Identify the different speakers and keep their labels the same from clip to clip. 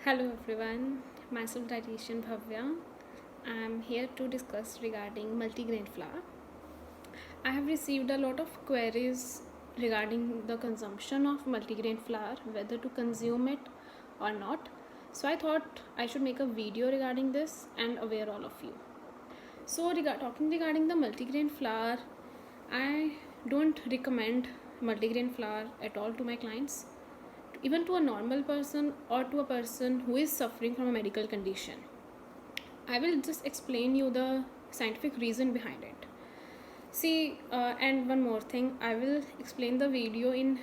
Speaker 1: Hello everyone, myself dietitian Bhavya. I am here to discuss regarding multigrain flour. I have received a lot of queries regarding the consumption of multigrain flour, whether to consume it or not. So I thought I should make a video regarding this and aware all of you. So talking regarding the multigrain flour, I don't recommend multigrain flour at all to my clients, even to a normal person or to a person who is suffering from a medical condition. I will just explain you the scientific reason behind it. See, and one more thing, I will explain the video in,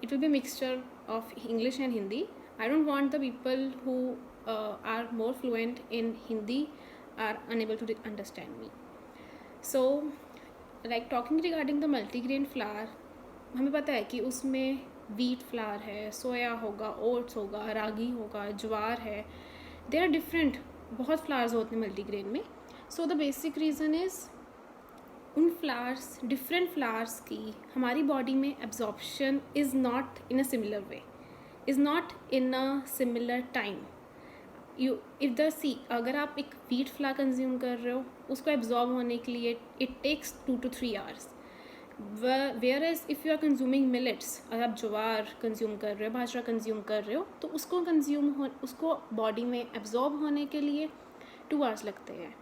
Speaker 1: it will be a mixture of English and Hindi. I don't want the people who are more fluent in Hindi are unable to understand me. So, like talking regarding the multigrain flour, हमें पता है कि उसमें wheat flower है, सोया होगा, oats होगा, रागी होगा, ज्वार है. दे आर डिफरेंट, बहुत फ्लावर्स होते हैं मल्टीग्रेन में. So the basic reason is उन फ्लावर्स, डिफरेंट फ्लावर्स की हमारी बॉडी में absorption is not in a similar way, is not in a similar time. You if the see अगर आप एक वीट फ्लावर कंज्यूम कर रहे हो, उसको एब्जॉर्ब होने के लिए it takes 2 to 3 hours. Whereas if you are consuming millets, अगर आप ज्वार कंज्यूम कर रहे हो, बाजरा कंज्यूम कर रहे हो, तो उसको बॉडी में एब्जॉर्ब होने के लिए 2 hours लगते हैं.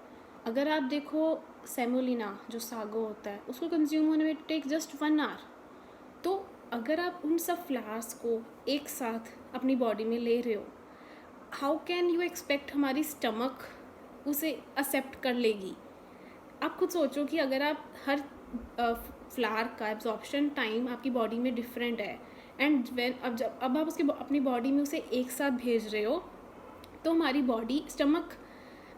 Speaker 1: अगर आप देखो सेमोलिना जो सागो होता है, उसको कंज्यूम होने में टेक जस्ट 1 hour. तो अगर आप उन सब फ्लावर्स को एक साथ अपनी बॉडी में ले रहे हो, हाउ कैन यू एक्सपेक्ट हमारी स्टमक उसे एक्सेप्ट कर लेगी? आप खुद सोचो कि अगर आप हर फ्लावर का एब्जॉर्प्शन टाइम आपकी बॉडी में डिफरेंट है, एंड अब आप अपनी बॉडी में उसे एक साथ भेज रहे हो, तो हमारी बॉडी स्टमक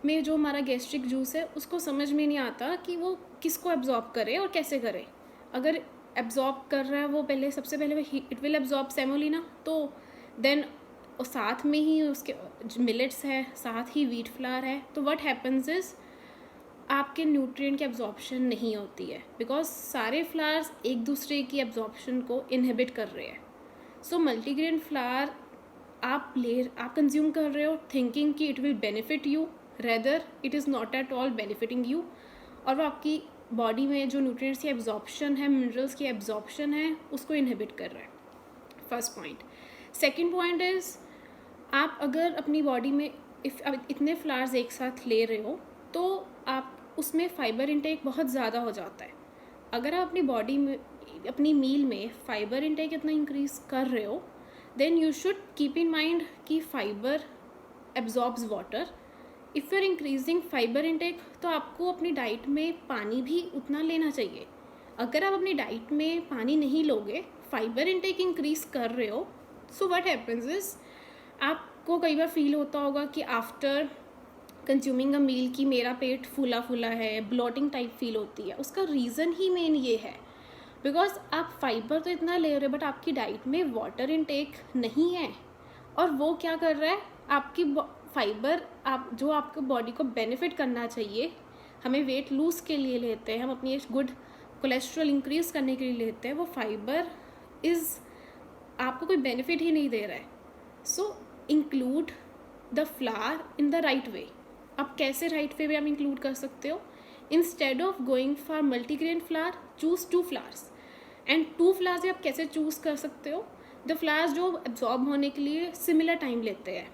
Speaker 1: में जो हमारा गैस्ट्रिक जूस है उसको समझ में नहीं आता कि वो किसको एब्जॉर्ब करे और कैसे करे. अगर एब्जॉर्ब कर रहा है वो सबसे पहले इट विल एब्जॉर्ब सेमोलिना, तो देन साथ में ही उसके मिलेट्स है, साथ ही वीट फ्लावर है. तो व्हाट हैपन्स इज़ आपके न्यूट्रिएंट की एब्जॉर्प्शन नहीं होती है, बिकॉज सारे फ्लावर्स एक दूसरे की एब्जॉर्प्शन को इनहिबिट कर रहे हैं. सो मल्टीग्रेन फ्लावर आप कंज्यूम कर रहे हो थिंकिंग कि it will benefit you, rather it is not at all benefiting you, और वो आपकी बॉडी में जो न्यूट्रिएंट्स की एब्जॉर्प्शन है, मिनरल्स की एब्जॉर्प्शन है, उसको इनहिबिट कर रहा है. First point. Second point is आप अगर अपनी बॉडी में इतने फ्लावर्स एक साथ ले रहे हो, तो आप उसमें फ़ाइबर इंटेक बहुत ज़्यादा हो जाता है. अगर आप अपनी बॉडी में अपनी मील में फ़ाइबर इंटेक इतना इंक्रीज़ कर रहे हो, then you should keep in mind कि fibre absorbs water. If you are increasing fibre intake, तो आपको अपनी डाइट में पानी भी उतना लेना चाहिए. अगर आप अपनी डाइट में पानी नहीं लोगे, फाइबर इंटेक इंक्रीज़ कर रहे हो, सो व्हाट हैपन्स इज़ आपको कई बार फील होता होगा कि आफ्टर कंज्यूमिंग अ मील कि मेरा पेट फूला फूला है, ब्लोटिंग टाइप फील होती है. उसका रीज़न ही मेन ये है, बिकॉज आप फाइबर तो इतना ले रहे हो बट आपकी डाइट में वाटर इनटेक नहीं है. और वो क्या कर रहा है, आपकी फाइबर जो आपको बॉडी को बेनिफिट करना चाहिए, हमें वेट लूज़ के लिए लेते हैं, हम अपनी गुड कोलेस्ट्रॉल इंक्रीज़ करने के लिए लेते हैं, वो फाइबर आपको कोई बेनिफिट ही नहीं दे रहा है. So include the flour in the right way. आप कैसे राइट वे में आप इंक्लूड कर सकते हो? Instead of going for multigrain flower, choose 2 flowers. And 2 flowers आप कैसे चूज़ कर सकते हो? द फ्लावर्स जो एब्जॉर्ब होने के लिए सिमिलर टाइम लेते हैं.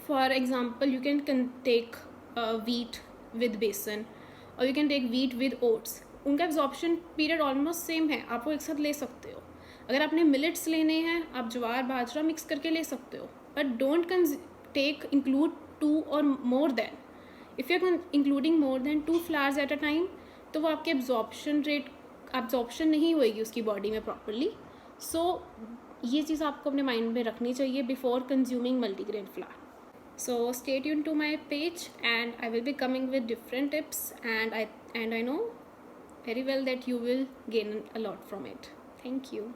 Speaker 1: For example, you can take wheat with besan, और you can take wheat with oats. उनका एब्जॉर्प्शन पीरियड ऑलमोस्ट सेम है, आप वो एक साथ ले सकते हो. अगर आपने मिलेट्स लेने हैं, आप ज्वार बाजरा मिक्स करके ले सकते हो, but don't include 2 or more than. If you're including more than 2 flowers at a time, तो वो आपके एब्जॉर्प्शन नहीं होएगी उसकी बॉडी में प्रॉपरली. सो ये चीज़ आपको अपने माइंड में रखनी चाहिए before consuming multigrain flower. So stay tuned to my page, and I will be coming with different tips, and I know very well that you will gain a lot from it. Thank you.